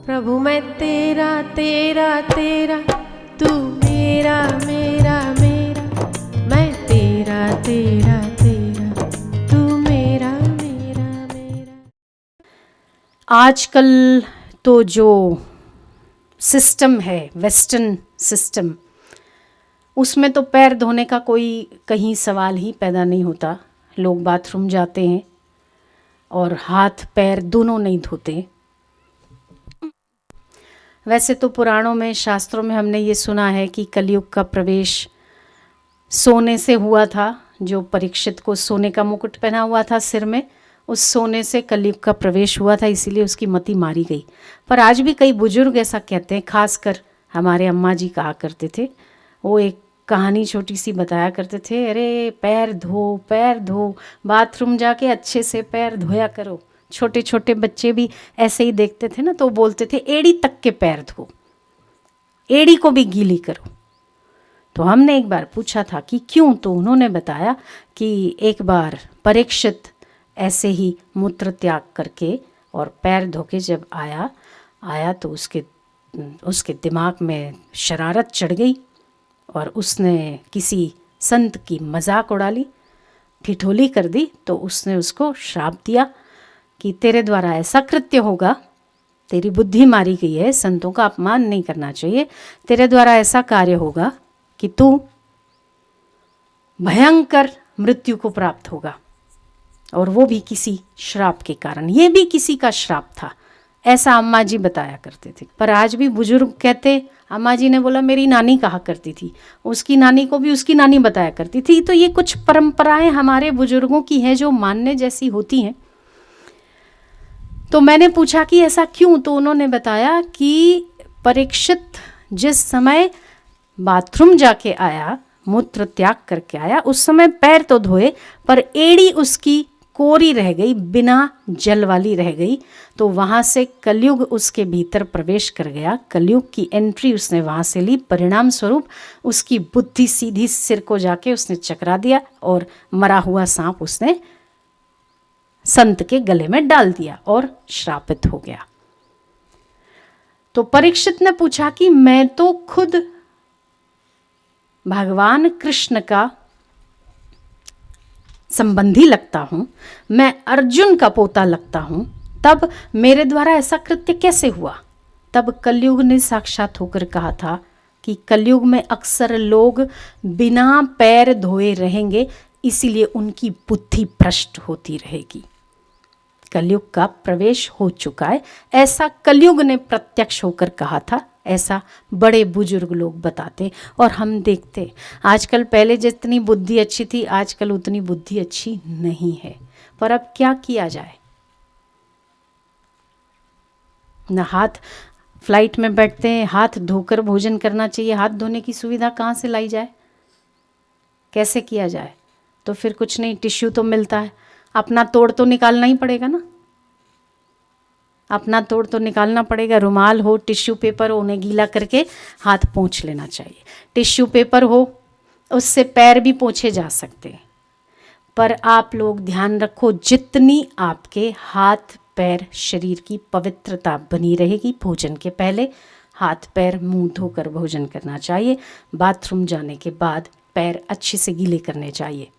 प्रभु मैं तेरा तेरा तेरा, तू मेरा मेरा मेरा, मैं तेरा तेरा तेरा, तू मेरा मेरा मेरा। आजकल तो जो सिस्टम है, वेस्टर्न सिस्टम, उसमें तो पैर धोने का कोई कहीं सवाल ही पैदा नहीं होता। लोग बाथरूम जाते हैं और हाथ पैर दोनों नहीं धोते। वैसे तो पुराणों में, शास्त्रों में हमने ये सुना है कि कलयुग का प्रवेश सोने से हुआ था। जो परीक्षित को सोने का मुकुट पहना हुआ था सिर में, उस सोने से कलयुग का प्रवेश हुआ था, इसीलिए उसकी मति मारी गई। पर आज भी कई बुजुर्ग ऐसा कहते हैं, खासकर हमारे अम्मा जी कहा करते थे। वो एक कहानी छोटी सी बताया करते थे, अरे पैर धो, बाथरूम जाके अच्छे से पैर धोया करो। छोटे छोटे बच्चे भी ऐसे ही देखते थे ना, तो बोलते थे एड़ी तक के पैर धो, एड़ी को भी गीली करो। तो हमने एक बार पूछा था कि क्यों, तो उन्होंने बताया कि एक बार परीक्षित ऐसे ही मूत्र त्याग करके और पैर धो के जब आया तो उसके दिमाग में शरारत चढ़ गई और उसने किसी संत की मजाक उड़ा ली, ठिठोली कर दी। तो उसने उसको श्राप दिया कि तेरे द्वारा ऐसा कृत्य होगा, तेरी बुद्धि मारी गई है, संतों का अपमान नहीं करना चाहिए, तेरे द्वारा ऐसा कार्य होगा कि तू भयंकर मृत्यु को प्राप्त होगा, और वो भी किसी श्राप के कारण। ये भी किसी का श्राप था, ऐसा अम्मा जी बताया करते थे। पर आज भी बुजुर्ग कहते, अम्मा जी ने बोला मेरी नानी कहा करती थी, उसकी नानी को भी उसकी नानी बताया करती थी। तो ये कुछ परंपराएं हमारे बुजुर्गों की हैं जो मानने जैसी होती हैं। तो मैंने पूछा कि ऐसा क्यों, तो उन्होंने बताया कि परीक्षित जिस समय बाथरूम जाके आया, मूत्र त्याग करके आया, उस समय पैर तो धोए पर एड़ी उसकी कोरी रह गई, बिना जल वाली रह गई। तो वहाँ से कलयुग उसके भीतर प्रवेश कर गया, कलयुग की एंट्री उसने वहाँ से ली। परिणाम स्वरूप उसकी बुद्धि सीधी सिर को जाके उसने चकरा दिया और मरा हुआ सांप उसने संत के गले में डाल दिया और श्रापित हो गया। तो परीक्षित ने पूछा कि मैं तो खुद भगवान कृष्ण का संबंधी लगता हूं, मैं अर्जुन का पोता लगता हूं, तब मेरे द्वारा ऐसा कृत्य कैसे हुआ? तब कलयुग ने साक्षात होकर कहा था कि कलयुग में अक्सर लोग बिना पैर धोए रहेंगे, इसीलिए उनकी बुद्धि भ्रष्ट होती रहेगी। कलयुग का प्रवेश हो चुका है, ऐसा कलयुग ने प्रत्यक्ष होकर कहा था, ऐसा बड़े बुजुर्ग लोग बताते और हम देखते। आजकल पहले जितनी बुद्धि अच्छी थी, आजकल उतनी बुद्धि अच्छी नहीं है। पर अब क्या किया जाए? न हाथ, फ्लाइट में बैठते हैं, हाथ धोकर भोजन करना चाहिए, हाथ धोने की सुविधा कहाँ से लाई जाए, कैसे किया जाए? तो फिर कुछ नहीं, टिश्यू तो मिलता है, अपना तोड़ तो निकालना ही पड़ेगा ना, अपना तोड़ तो निकालना पड़ेगा। रुमाल हो, टिश्यू पेपर हो, उन्हें गीला करके हाथ पोंछ लेना चाहिए। टिश्यू पेपर हो, उससे पैर भी पोंछे जा सकते हैं। पर आप लोग ध्यान रखो, जितनी आपके हाथ पैर शरीर की पवित्रता बनी रहेगी, भोजन के पहले हाथ पैर मुंह धोकर भोजन करना चाहिए। बाथरूम जाने के बाद पैर अच्छे से गीले करने चाहिए।